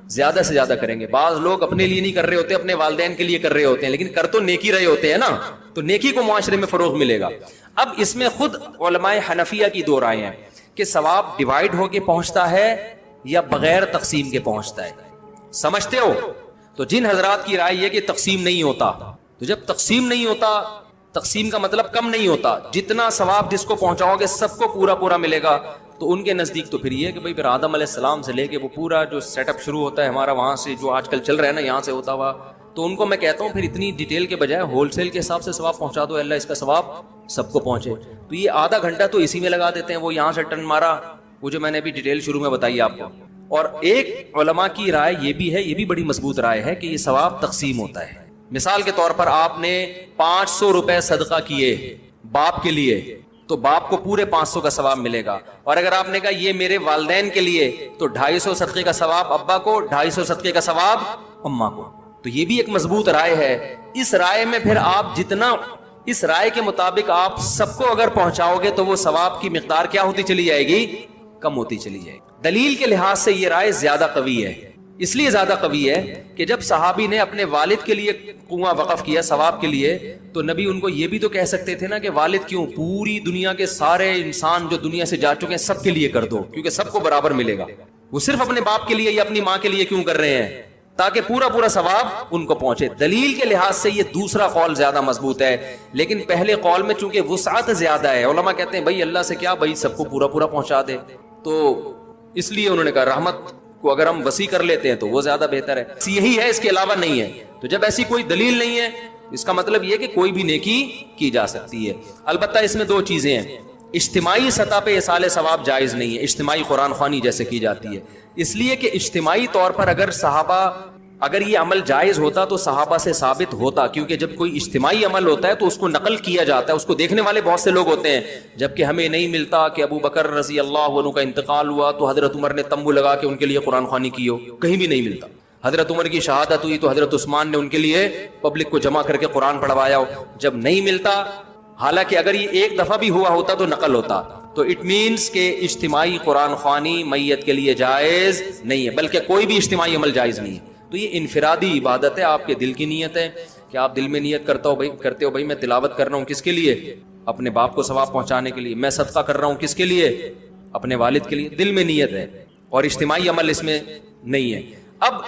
زیادہ سے زیادہ کریں گے. بعض لوگ اپنے لیے نہیں کر رہے ہوتے, اپنے والدین کے لیے کر رہے ہوتے ہیں, لیکن کر تو نیکی رہے ہوتے ہیں نا, تو نیکی کو معاشرے میں فروغ ملے گا. اب اس میں خود علماء حنفیہ کی دو رائے ہیں کہ ثواب ڈیوائیڈ ہو کے پہنچتا ہے یا بغیر تقسیم کے پہنچتا ہے. سمجھتے ہو؟ تو جن حضرات کی رائے یہ کہ تقسیم نہیں ہوتا, تو جب تقسیم نہیں ہوتا, تقسیم کا مطلب کم نہیں ہوتا, جتنا ثواب جس کو پہنچاؤ گے سب کو پورا پورا ملے گا, تو ان کے نزدیک تو پھر یہ کہ بھائی پھر آدم علیہ السلام سے لے کے وہ پورا جو سیٹ اپ شروع ہوتا ہے ہمارا وہاں سے جو آج کل چل رہا ہے نا یہاں سے ہوتا ہوا, تو ان کو میں کہتا ہوں پھر اتنی ڈیٹیل کے بجائے ہول سیل کے حساب سے ثواب پہنچا دو, اللہ اس کا ثواب سب کو پہنچے. تو یہ آدھا گھنٹہ تو اسی میں لگا دیتے ہیں, وہ یہاں سے ٹرن مارا, وہ جو میں نے ابھی ڈیٹیل شروع میں بتائی آپ کو. اور ایک علماء کی رائے یہ بھی ہے, یہ بھی بڑی مضبوط رائے ہے کہ یہ ثواب تقسیم ہوتا ہے. مثال کے طور پر آپ نے 500 روپے صدقہ کیے باپ کے لیے, تو باپ کو پورے 500 کا ثواب ملے گا. اور اگر آپ نے کہا یہ میرے والدین کے لیے, تو 250 صدقے کا ثواب ابا کو, 250 صدقے کا ثواب اماں کو. تو یہ بھی ایک مضبوط رائے ہے. اس رائے میں پھر آپ جتنا, اس رائے کے مطابق آپ سب کو اگر پہنچاؤ گے تو وہ ثواب کی مقدار کیا ہوتی چلی جائے گی, کم ہوتی چلی جائے گی. دلیل کے لحاظ سے یہ رائے زیادہ قوی ہے. اس لیے زیادہ قوی ہے کہ جب صحابی نے اپنے والد کے لیے کنواں وقف کیا ثواب کے لیے, تو نبی ان کو یہ بھی تو کہہ سکتے تھے نا کہ والد کیوں, پوری دنیا کے سارے انسان جو دنیا سے جا چکے ہیں سب کے لیے کر دو, کیونکہ سب کو برابر ملے گا. وہ صرف اپنے باپ کے لیے یا اپنی ماں کے لیے کیوں کر رہے ہیں, تاکہ پورا پورا ثواب ان کو پہنچے. دلیل کے لحاظ سے یہ دوسرا قول زیادہ مضبوط ہے, لیکن پہلے قول میں چونکہ وسعت زیادہ ہے, علماء کہتے ہیں بھائی اللہ سے کیا بھائی سب کو پورا پورا پہنچا دے, تو اس لیے انہوں نے کہا رحمت کو اگر ہم وسیع کر لیتے ہیں تو وہ زیادہ بہتر ہے. یہی ہے, اس کے علاوہ نہیں ہے. تو جب ایسی کوئی دلیل نہیں ہے اس کا مطلب یہ کہ کوئی بھی نیکی کی جا سکتی ہے. البتہ اس میں دو چیزیں ہیں. اجتماعی سطح پہ اصال ثواب جائز نہیں ہے, اجتماعی قرآن خوانی جیسے کی جاتی ہے, اس لیے کہ اجتماعی طور پر اگر یہ عمل جائز ہوتا تو صحابہ سے ثابت ہوتا, کیونکہ جب کوئی اجتماعی عمل ہوتا ہے تو اس کو نقل کیا جاتا ہے, اس کو دیکھنے والے بہت سے لوگ ہوتے ہیں. جبکہ ہمیں نہیں ملتا کہ ابو بکر رضی اللہ عنہ کا انتقال ہوا تو حضرت عمر نے تمبو لگا کے ان کے لیے قرآن خوانی کی ہو, کہیں بھی نہیں ملتا. حضرت عمر کی شہادت ہوئی تو حضرت عثمان نے ان کے لیے پبلک کو جمع کر کے قرآن پڑھوایا ہو, جب نہیں ملتا. حالانکہ اگر یہ ایک دفعہ بھی ہوا ہوتا تو نقل ہوتا. تو اٹ مینس کہ اجتماعی قرآن خوانی میت کے لیے جائز نہیں ہے, بلکہ کوئی بھی اجتماعی عمل جائز نہیں ہے. تو یہ انفرادی عبادت ہے, آپ کے دل کی نیت ہے کہ آپ دل میں نیت کرتے ہو بھائی میں تلاوت کر رہا ہوں کس کے لیے, اپنے باپ کو ثواب پہنچانے کے لیے. میں صدقہ کر رہا ہوں کس کے لیے, اپنے والد کے لیے. دل میں نیت ہے, اور اجتماعی عمل اس میں نہیں ہے. اب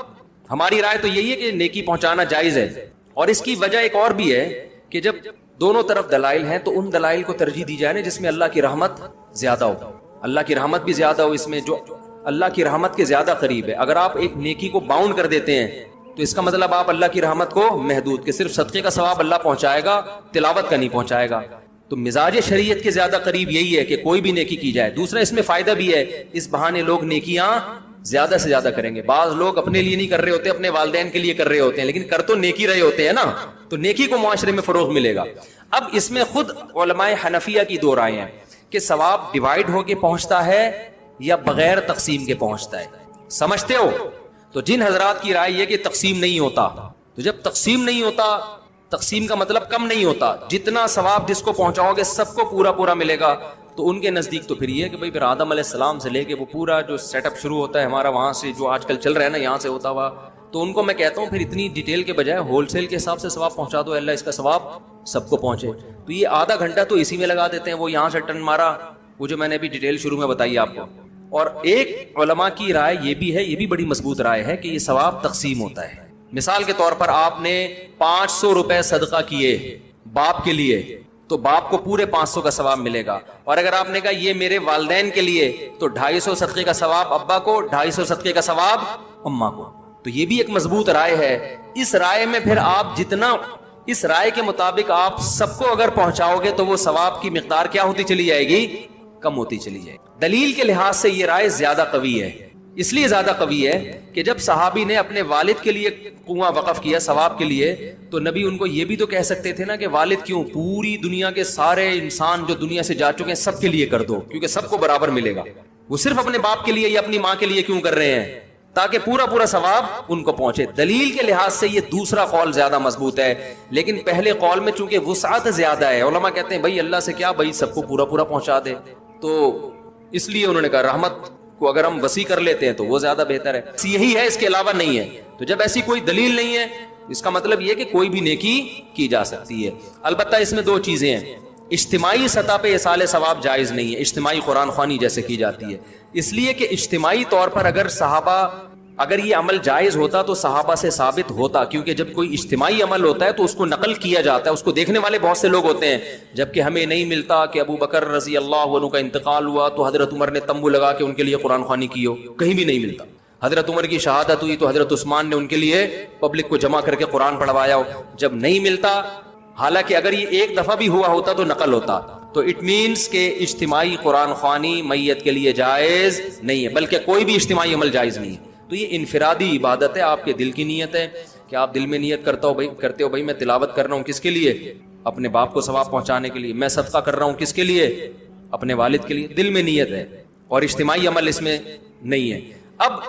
ہماری رائے تو یہی ہے کہ نیکی پہنچانا جائز ہے, اور اس کی وجہ ایک اور بھی ہے کہ جب دونوں طرف دلائل ہیں تو ان دلائل کو ترجیح دی جائے نا جس میں اللہ کی رحمت زیادہ ہو. اللہ کی رحمت بھی زیادہ ہو اس میں, جو اللہ کی رحمت کے زیادہ قریب ہے. اگر آپ ایک نیکی کو باؤنڈ کر دیتے ہیں تو اس کا مطلب آپ اللہ کی رحمت کو محدود, کہ صرف صدقے کا ثواب اللہ پہنچائے گا, تلاوت کا نہیں پہنچائے گا. تو مزاج شریعت کے زیادہ قریب یہی ہے کہ کوئی بھی نیکی کی جائے. دوسرا اس میں فائدہ بھی ہے, اس بہانے لوگ نیکیاں زیادہ سے زیادہ کریں گے. بعض لوگ اپنے لیے نہیں کر رہے ہوتے, اپنے والدین کے لیے کر رہے ہوتے ہیں, لیکن کر تو نیکی رہے ہوتے ہیں نا, تو نیکی کو معاشرے میں فروغ ملے گا. اب اس میں خود علماء حنفیہ کی دو رائے ہیں کہ ثواب ڈیوائیڈ ہو کے پہنچتا ہے یا بغیر تقسیم کے پہنچتا ہے. سمجھتے ہو؟ تو جن حضرات کی رائے یہ کہ تقسیم نہیں ہوتا, تو جب تقسیم نہیں ہوتا, تقسیم کا مطلب کم نہیں ہوتا, جتنا ثواب جس کو پہنچاؤ گے سب کو پورا پورا ملے گا, تو ان کے نزدیک تو پھر یہ کہ بھائی پھر آدم علیہ السلام سے لے کے وہ پورا جو سیٹ اپ شروع ہوتا ہے ہمارا وہاں سے جو آج کل چل رہا ہے نا یہاں سے ہوتا ہوا, تو ان کو میں کہتا ہوں پھر اتنی ڈیٹیل کے بجائے ہول سیل کے حساب سے ثواب پہنچا دو, اللہ اس کا ثواب سب کو پہنچے. تو یہ آدھا گھنٹہ تو اسی میں لگا دیتے ہیں, وہ یہاں سے ٹن مارا, وہ جو میں نے ابھی ڈیٹیل شروع میں بتائی آپ کو. اور ایک علماء کی رائے یہ بھی ہے, یہ بھی بڑی مضبوط رائے ہے کہ یہ ثواب تقسیم ہوتا ہے. مثال کے طور پر آپ نے 500 روپے صدقہ کیے باپ کے لیے, تو باپ کو پورے 500 کا ثواب ملے گا. اور اگر آپ نے کہا یہ میرے والدین کے لیے, تو 250 صدقے کا ثواب ابا کو, 250 صدقے کا ثواب اماں کو. تو یہ بھی ایک مضبوط رائے ہے. اس رائے میں پھر آپ جتنا, اس رائے کے مطابق آپ سب کو اگر پہنچاؤ گے تو وہ ثواب کی مقدار کیا ہوتی چلی جائے گی؟ کم ہوتی چلی جائے گی. دلیل کے لحاظ سے یہ رائے زیادہ قوی ہے. اس لیے زیادہ قوی ہے کہ جب صحابی نے اپنے والد کے لیے کنواں وقف کیا ثواب کے لیے, تو نبی ان کو یہ بھی تو کہہ سکتے تھے نا کہ والد کیوں, پوری دنیا کے سارے انسان جو دنیا سے جا چکے ہیں سب کے لیے کر دو, کیونکہ سب کو برابر ملے گا. وہ صرف اپنے باپ کے لیے یا اپنی ماں کے لیے کیوں کر رہے ہیں؟ تاکہ پورا پورا ثواب ان کو پہنچے. دلیل کے لحاظ سے یہ دوسرا قول زیادہ مضبوط ہے, لیکن پہلے قول میں چونکہ وسعت زیادہ ہے, علماء کہتے ہیں بھائی اللہ سے کیا, بھائی سب کو پورا پورا پہنچا دے, تو اس لیے انہوں نے کہا رحمت کو اگر ہم وسیع کر لیتے ہیں تو وہ زیادہ بہتر ہے. یہی ہے, اس کے علاوہ نہیں ہے. تو جب ایسی کوئی دلیل نہیں ہے, اس کا مطلب یہ کہ کوئی بھی نیکی کی جا سکتی ہے. البتہ اس میں دو چیزیں ہیں. اجتماعی سطح پہ ایصال ثواب جائز نہیں ہے, اجتماعی قرآن خوانی جیسے کی جاتی ہے, اس لیے کہ اجتماعی طور پر اگر صحابہ, اگر یہ عمل جائز ہوتا تو صحابہ سے ثابت ہوتا, کیونکہ جب کوئی اجتماعی عمل ہوتا ہے تو اس کو نقل کیا جاتا ہے, اس کو دیکھنے والے بہت سے لوگ ہوتے ہیں. جبکہ ہمیں نہیں ملتا کہ ابو بکر رضی اللہ عنہ کا انتقال ہوا تو حضرت عمر نے تمبو لگا کے ان کے لیے قرآن خوانی کی ہو, کہیں بھی نہیں ملتا. حضرت عمر کی شہادت ہوئی تو حضرت عثمان نے ان کے لیے پبلک کو جمع کر کے قرآن پڑھوایا ہو, جب نہیں ملتا. حالانکہ اگر یہ ایک دفعہ بھی ہوا ہوتا تو نقل ہوتا. تو اٹ مینس کہ اجتماعی قرآن خوانی میت کے لیے جائز نہیں ہے, بلکہ کوئی بھی اجتماعی عمل جائز نہیں ہے. تو یہ انفرادی عبادت ہے, آپ کے دل کی نیت ہے کہ آپ دل میں نیت کرتے ہو بھائی میں تلاوت کر رہا ہوں کس کے لیے, اپنے باپ کو ثواب پہنچانے کے لیے. میں صدقہ کر رہا ہوں کس کے لیے, اپنے والد کے لیے. دل میں نیت ہے, اور اجتماعی عمل اس میں نہیں ہے. اب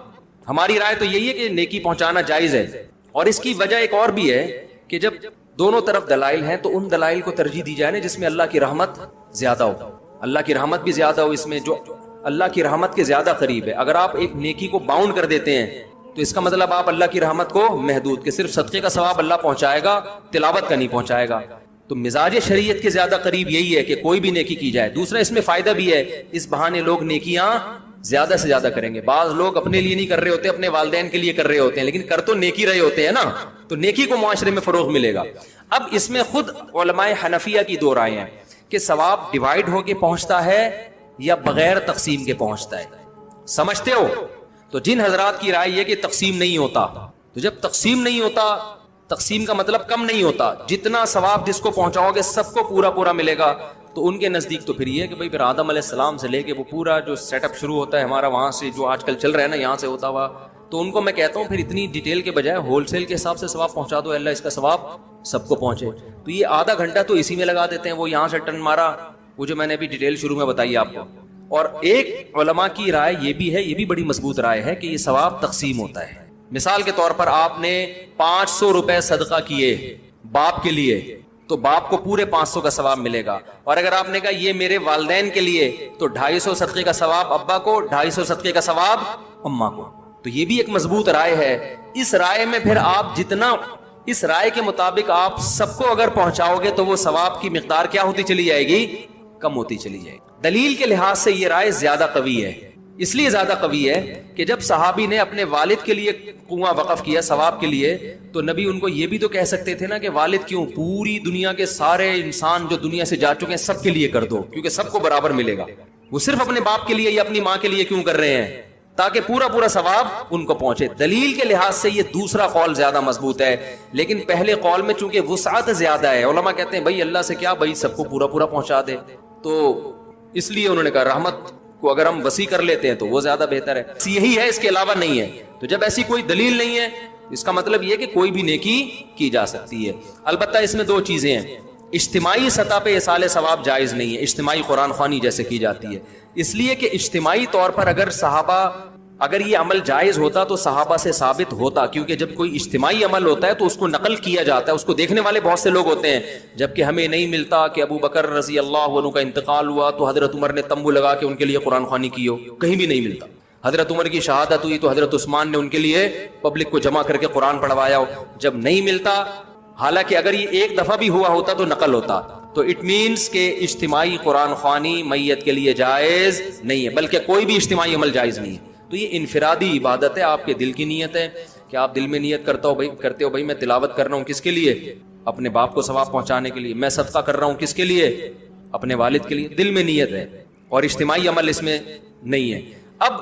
ہماری رائے تو یہی ہے کہ نیکی پہنچانا جائز ہے, اور اس کی وجہ ایک اور بھی ہے کہ جب دونوں طرف دلائل ہیں تو ان دلائل کو ترجیح دی جائے نا جس میں اللہ کی رحمت زیادہ ہو. اللہ کی رحمت بھی زیادہ ہو اس میں, جو اللہ کی رحمت کے زیادہ قریب ہے. اگر آپ ایک نیکی کو باؤنڈ کر دیتے ہیں تو اس کا مطلب آپ اللہ کی رحمت کو محدود, کہ صرف صدقے کا ثواب اللہ پہنچائے گا, تلاوت کا نہیں پہنچائے گا. تو مزاج شریعت کے زیادہ قریب یہی ہے کہ کوئی بھی نیکی کی جائے. دوسرا اس میں فائدہ بھی ہے, اس بہانے لوگ نیکیاں زیادہ سے زیادہ کریں گے. بعض لوگ اپنے لیے نہیں کر رہے ہوتے, اپنے والدین کے لیے کر رہے ہوتے ہیں, لیکن کر تو نیکی رہے ہوتے ہیں نا, تو نیکی کو معاشرے میں فروغ ملے گا. اب اس میں خود علماء حنفیہ کی دو رائے ہیں کہ ثواب ڈیوائیڈ ہو کے پہنچتا ہے یا بغیر تقسیم کے پہنچتا ہے. سمجھتے ہو؟ تو جن حضرات کی رائے یہ کہ تقسیم نہیں ہوتا, تو جب تقسیم نہیں ہوتا, تقسیم کا مطلب کم نہیں ہوتا, جتنا ثواب جس کو پہنچاؤ گے سب کو پورا پورا ملے گا, تو ان کے نزدیک تو پھر یہ کہ بھائی پھر آدم علیہ السلام سے لے کے وہ پورا جو سیٹ اپ شروع ہوتا ہے ہمارا وہاں سے جو آج کل چل رہا ہے نا یہاں سے ہوتا ہوا, تو ان کو میں کہتا ہوں پھر اتنی ڈیٹیل کے بجائے ہول سیل کے حساب سے ثواب پہنچا دو, اللہ اس کا ثواب سب کو پہنچے. تو یہ آدھا گھنٹہ تو اسی میں لگا دیتے ہیں, وہ یہاں سے ٹن مارا, وہ جو میں نے ابھی ڈیٹیل شروع میں بتائی آپ کو. اور ایک علماء کی رائے یہ بھی ہے, یہ بھی بڑی مضبوط رائے ہے کہ یہ ثواب تقسیم ہوتا ہے. مثال کے طور پر آپ نے 500 روپے صدقہ کیے باپ کے لیے, تو باپ کو پورے 500 کا ثواب ملے گا. اور اگر آپ نے کہا یہ میرے والدین کے لیے, تو 250 صدقے کا ثواب ابا کو, 250 صدقے کا ثواب اماں کو. تو یہ بھی ایک مضبوط رائے ہے. اس رائے میں پھر آپ جتنا, اس رائے کے مطابق آپ سب کو اگر پہنچاؤ گے تو وہ ثواب کی مقدار کیا ہوتی چلی جائے گی؟ کم ہوتی چلی جائے گی. دلیل کے لحاظ سے یہ رائے زیادہ قوی ہے. اس لیے زیادہ قوی ہے کہ جب صحابی نے اپنے والد کے لیے کنواں وقف کیا ثواب کے لیے, تو نبی ان کو یہ بھی تو کہہ سکتے تھے نا کہ والد کیوں, پوری دنیا کے سارے انسان جو دنیا سے جا چکے ہیں سب کے لیے کر دو, کیونکہ سب کو برابر ملے گا. وہ صرف اپنے باپ کے لیے یا اپنی ماں کے لیے کیوں کر رہے ہیں؟ تاکہ پورا پورا ثواب ان کو پہنچے. دلیل کے لحاظ سے یہ دوسرا قول زیادہ مضبوط ہے, لیکن پہلے قول میں چونکہ وسعت زیادہ ہے, علماء کہتے ہیں بھائی اللہ سے کیا, بھائی سب کو پورا پورا پہنچا دے, تو اس لیے انہوں نے کہا رحمت کو کو اگر ہم وسیع کر لیتے ہیں تو وہ زیادہ بہتر ہے، یہی ہے، اس کے علاوہ نہیں ہے۔ تو جب ایسی کوئی دلیل نہیں ہے اس کا مطلب یہ کہ کوئی بھی نیکی کی جا سکتی ہے۔ البتہ اس میں دو چیزیں ہیں، اجتماعی سطح پہ ایصال ثواب جائز نہیں ہے، اجتماعی قرآن خوانی جیسے کی جاتی ہے، اس لیے کہ اجتماعی طور پر اگر یہ عمل جائز ہوتا تو صحابہ سے ثابت ہوتا، کیونکہ جب کوئی اجتماعی عمل ہوتا ہے تو اس کو نقل کیا جاتا ہے، اس کو دیکھنے والے بہت سے لوگ ہوتے ہیں، جبکہ ہمیں نہیں ملتا کہ ابو بکر رضی اللہ عنہ کا انتقال ہوا تو حضرت عمر نے تمبو لگا کے ان کے لیے قرآن خوانی کی ہو، کہیں بھی نہیں ملتا۔ حضرت عمر کی شہادت ہوئی تو حضرت عثمان نے ان کے لیے پبلک کو جمع کر کے قرآن پڑھوایا ہو، جب نہیں ملتا، حالانکہ اگر یہ ایک دفعہ بھی ہوا ہوتا تو نقل ہوتا، تو اٹ مینس کہ اجتماعی قرآن خوانی میت کے لیے جائز نہیں ہے، بلکہ کوئی بھی اجتماعی عمل جائز نہیں ہے۔ تو یہ انفرادی عبادت ہے، آپ کے دل کی نیت ہے کہ آپ دل میں نیت کرتے ہو بھائی میں تلاوت کر رہا ہوں کس کے لیے؟ اپنے باپ کو ثواب پہنچانے کے لیے۔ میں صدقہ کر رہا ہوں کس کے لیے؟ اپنے والد کے لیے۔ دل میں نیت ہے اور اجتماعی عمل اس میں نہیں ہے۔ اب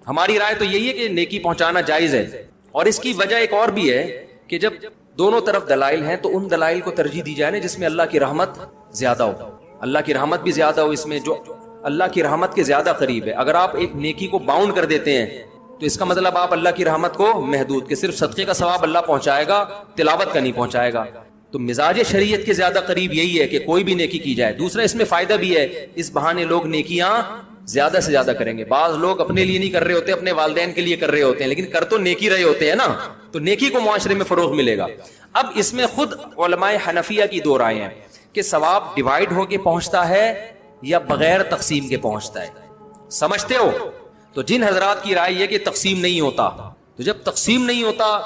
ہماری رائے تو یہی ہے کہ نیکی پہنچانا جائز ہے، اور اس کی وجہ ایک اور بھی ہے کہ جب دونوں طرف دلائل ہیں تو ان دلائل کو ترجیح دی جائے نا جس میں اللہ کی رحمت زیادہ ہو، اللہ کی رحمت بھی زیادہ ہو، اس میں جو اللہ کی رحمت کے زیادہ قریب ہے۔ اگر آپ ایک نیکی کو باؤنڈ کر دیتے ہیں تو اس کا مطلب آپ اللہ کی رحمت کو محدود، کہ صرف صدقے کا ثواب اللہ پہنچائے گا، تلاوت کا نہیں پہنچائے گا۔ تو مزاج شریعت کے زیادہ قریب یہی ہے کہ کوئی بھی نیکی کی جائے۔ دوسرا اس میں فائدہ بھی ہے، اس بہانے لوگ نیکیاں زیادہ سے زیادہ کریں گے۔ بعض لوگ اپنے لیے نہیں کر رہے ہوتے، اپنے والدین کے لیے کر رہے ہوتے ہیں، لیکن کر تو نیکی رہے ہوتے ہیں نا، تو نیکی کو معاشرے میں فروغ ملے گا۔ اب اس میں خود علماء حنفیہ کی دو رائے ہیں کہ ثواب ڈیوائیڈ ہو کے پہنچتا ہے یا بغیر تقسیم کے پہنچتا ہے، سمجھتے ہو؟ تو جن حضرات کی رائے یہ کہ تقسیم نہیں ہوتا، تو جب تقسیم نہیں ہوتا،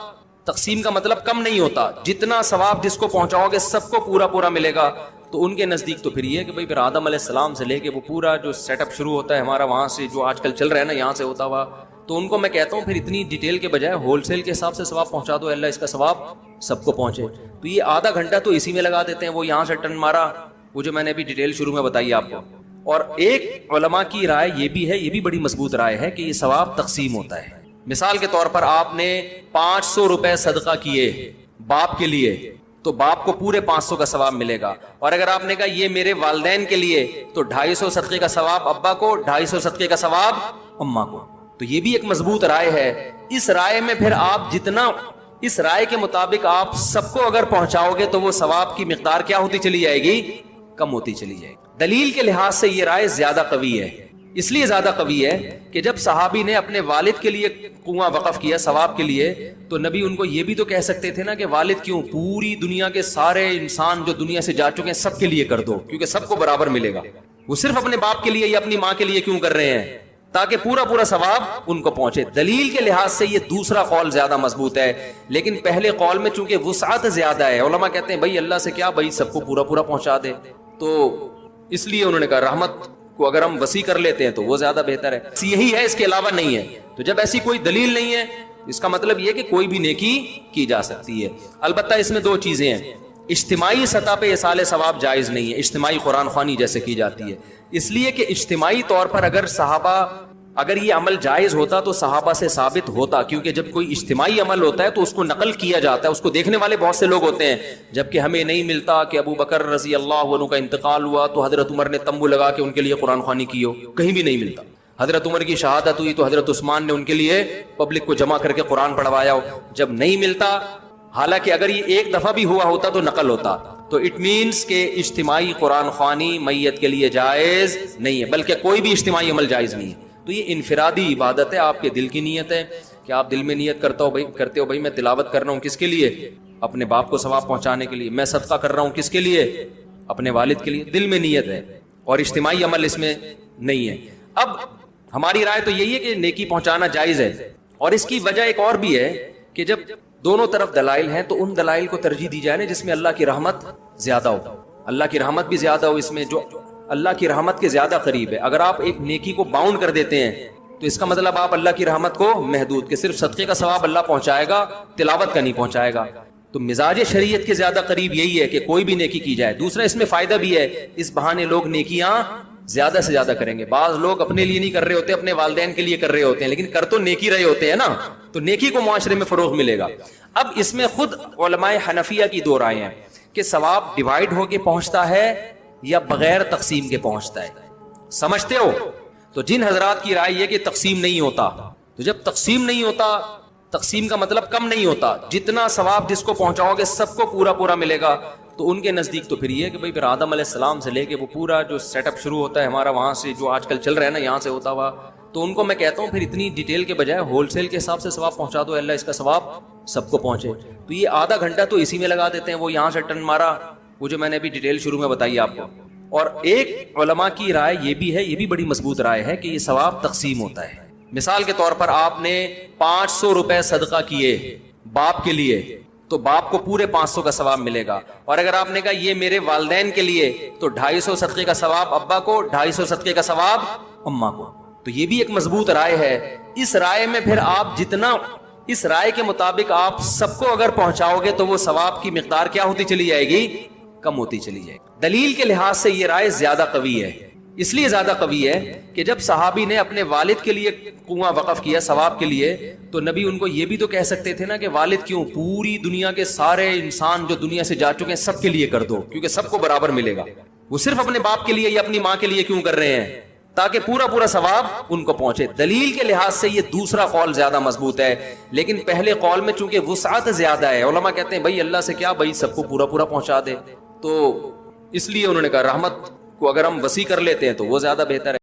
تقسیم کا مطلب کم نہیں ہوتا، جتنا ثواب جس کو پہنچاؤ گے سب کو پورا پورا ملے گا، تو ان کے نزدیک تو پھر یہ ہے کہ بھائی پھر آدم علیہ السلام سے لے کے وہ پورا جو سیٹ اپ شروع ہوتا ہے ہمارا وہاں سے جو آج کل چل رہا ہے نا یہاں سے ہوتا ہوا، تو ان کو میں کہتا ہوں پھر اتنی ڈیٹیل کے بجائے ہول سیل کے حساب سے ثواب پہنچا دو، اللہ اس کا ثواب سب کو پہنچے۔ تو یہ آدھا گھنٹہ تو اسی میں لگا دیتے ہیں، وہ یہاں سے ٹن مارا، وہ جو میں نے ابھی ڈیٹیل شروع میں بتائی آپ کو۔ اور ایک علماء کی رائے یہ بھی ہے، یہ بھی بڑی مضبوط رائے ہے کہ یہ ثواب تقسیم ہوتا ہے۔ مثال کے طور پر آپ نے 500 روپے صدقہ کیے باپ کے لیے تو باپ کو پورے 500 کا ثواب ملے گا، اور اگر آپ نے کہا یہ میرے والدین کے لیے تو 250 صدقے کا ثواب ابا کو، 250 صدقے کا ثواب اماں کو۔ تو یہ بھی ایک مضبوط رائے ہے۔ اس رائے میں پھر آپ جتنا اس رائے کے مطابق آپ سب کو اگر پہنچاؤ گے تو وہ ثواب کی مقدار کیا ہوتی چلی جائے گی؟ کم ہوتی چلی جائے گی۔ دلیل کے لحاظ سے یہ رائے زیادہ قوی ہے، اس لیے زیادہ قوی ہے کہ جب صحابی نے اپنے والد کے لیے کنواں وقف کیا ثواب کے لیے، تو نبی ان کو یہ بھی تو کہہ سکتے تھے نا کہ والد کیوں، پوری دنیا کے سارے انسان جو دنیا سے جا چکے ہیں سب کے لیے کر دو، کیونکہ سب کو برابر ملے گا۔ وہ صرف اپنے باپ کے لیے یا اپنی ماں کے لیے کیوں کر رہے ہیں؟ تاکہ پورا پورا ثواب ان کو پہنچے۔ دلیل کے لحاظ سے یہ دوسرا قول زیادہ مضبوط ہے، لیکن پہلے قول میں چونکہ وسعت زیادہ ہے، علماء کہتے ہیں بھائی اللہ سے کیا، بھائی سب کو پورا پورا پہنچا دے، تو اس لیے انہوں نے کہا رحمت کو اگر ہم وسیع کر لیتے ہیں تو وہ زیادہ بہتر ہے، یہی ہے، اس کے علاوہ نہیں ہے۔ تو جب ایسی کوئی دلیل نہیں ہے اس کا مطلب یہ کہ کوئی بھی نیکی کی جا سکتی ہے۔ البتہ اس میں دو چیزیں ہیں، اجتماعی سطح پہ ایصال ثواب جائز نہیں ہے، اجتماعی قرآن خوانی جیسے کی جاتی ہے، اس لیے کہ اجتماعی طور پر اگر یہ عمل جائز ہوتا تو صحابہ سے ثابت ہوتا، کیونکہ جب کوئی اجتماعی عمل ہوتا ہے تو اس کو نقل کیا جاتا ہے، اس کو دیکھنے والے بہت سے لوگ ہوتے ہیں، جبکہ ہمیں نہیں ملتا کہ ابو بکر رضی اللہ عنہ کا انتقال ہوا تو حضرت عمر نے تمبو لگا کے ان کے لیے قرآن خوانی کی ہو، کہیں بھی نہیں ملتا۔ حضرت عمر کی شہادت ہوئی تو حضرت عثمان نے ان کے لیے پبلک کو جمع کر کے قرآن پڑھوایا ہو، جب نہیں ملتا، حالانکہ اگر یہ ایک دفعہ بھی ہوا ہوتا تو نقل ہوتا، تو اٹ مینس کہ اجتماعی قرآن خوانی میت کے لیے جائز نہیں ہے، بلکہ کوئی بھی اجتماعی عمل جائز نہیں ہے۔ تو یہ انفرادی عبادت ہے، آپ کے دل کی نیت ہے کہ آپ دل میں نیت کرتے ہو بھائی میں تلاوت کر رہا ہوں کس کے لیے؟ اپنے باپ کو ثواب پہنچانے کے لیے۔ میں صدقہ کر رہا ہوں کس کے لیے؟ اپنے والد کے لیے۔ دل میں نیت ہے اور اجتماعی عمل اس میں نہیں ہے۔ اب ہماری رائے تو یہی ہے کہ نیکی پہنچانا جائز ہے، اور اس کی وجہ ایک اور بھی ہے کہ جب دونوں طرف دلائل ہیں تو ان دلائل کو ترجیح دی جائے نا جس میں اللہ کی رحمت زیادہ ہو، اللہ کی رحمت بھی زیادہ ہو، اس میں جو اللہ کی رحمت کے زیادہ قریب ہے۔ اگر آپ ایک نیکی کو باؤنڈ کر دیتے ہیں تو اس کا مطلب آپ اللہ کی رحمت کو محدود، کہ صرف صدقے کا ثواب اللہ پہنچائے گا، تلاوت کا نہیں پہنچائے گا۔ تو مزاج شریعت کے زیادہ قریب یہی ہے کہ کوئی بھی نیکی کی جائے۔ دوسرا اس میں فائدہ بھی ہے، اس بہانے لوگ نیکیاں زیادہ سے زیادہ کریں گے۔ بعض لوگ اپنے لیے نہیں کر رہے ہوتے، اپنے والدین کے لیے کر رہے ہوتے ہیں، لیکن کر تو نیکی رہے ہوتے ہیں نا، تو نیکی کو معاشرے میں فروغ ملے گا۔ اب اس میں خود علماء حنفیہ کی دو رائے ہیں کہ ثواب ڈیوائیڈ ہو کے پہنچتا ہے یا بغیر تقسیم کے پہنچتا ہے، سمجھتے ہو؟ تو جن حضرات کی رائے یہ کہ تقسیم نہیں ہوتا، تو جب تقسیم نہیں ہوتا، تقسیم کا مطلب کم نہیں ہوتا، جتنا ثواب جس کو پہنچاؤ گے سب کو پورا پورا ملے گا، تو ان کے نزدیک تو پھر یہ کہ بھائی پھر آدم علیہ السلام سے لے کے وہ پورا جو سیٹ اپ شروع ہوتا ہے ہمارا وہاں سے جو آج کل چل رہا ہے نا یہاں سے ہوتا ہوا، تو ان کو میں کہتا ہوں پھر اتنی ڈیٹیل کے بجائے ہول سیل کے حساب سے ثواب پہنچا دو، اللہ اس کا ثواب سب کو پہنچے۔ تو یہ آدھا گھنٹہ تو اسی میں لگا دیتے ہیں، وہ یہاں سے ٹن مارا، وہ جو میں نے ابھی ڈیٹیل شروع میں بتائی آپ کو۔ اور ایک علماء کی رائے یہ بھی ہے، یہ بھی بڑی مضبوط رائے ہے کہ یہ ثواب تقسیم ہوتا ہے۔ مثال کے طور پر آپ نے 500 روپے صدقہ کیے باپ کے لیے تو باپ کو پورے 500 کا ثواب ملے گا، اور اگر آپ نے کہا یہ میرے والدین کے لیے تو 250 صدقے کا ثواب ابا کو، 250 صدقے کا ثواب اماں کو۔ تو یہ بھی ایک مضبوط رائے ہے۔ اس رائے میں پھر آپ جتنا اس رائے کے مطابق آپ سب کو اگر پہنچاؤ گے تو وہ ثواب کی مقدار کیا ہوتی چلی جائے گی؟ کم ہوتی چلی جائے گی۔ دلیل کے لحاظ سے یہ رائے زیادہ قوی ہے، اس لیے زیادہ قوی ہے کہ جب صحابی نے اپنے والد کے لیے کنواں وقف کیا ثواب کے لیے، تو نبی ان کو یہ بھی تو کہہ سکتے تھے نا کہ والد کیوں، پوری دنیا کے سارے انسان جو دنیا سے جا چکے ہیں سب کے لیے کر دو، کیونکہ سب کو برابر ملے گا۔ وہ صرف اپنے باپ کے لیے یا اپنی ماں کے لیے کیوں کر رہے ہیں؟ تاکہ پورا پورا ثواب ان کو پہنچے۔ دلیل کے لحاظ سے یہ دوسرا قول زیادہ مضبوط ہے، لیکن پہلے قول میں چونکہ وسعت زیادہ ہے، علماء کہتے ہیں بھائی اللہ سے کیا، بھائی سب کو پورا پورا پہنچا دے، تو اس لیے انہوں نے کہا رحمت کو اگر ہم وسیع کر لیتے ہیں تو وہ زیادہ بہتر ہے۔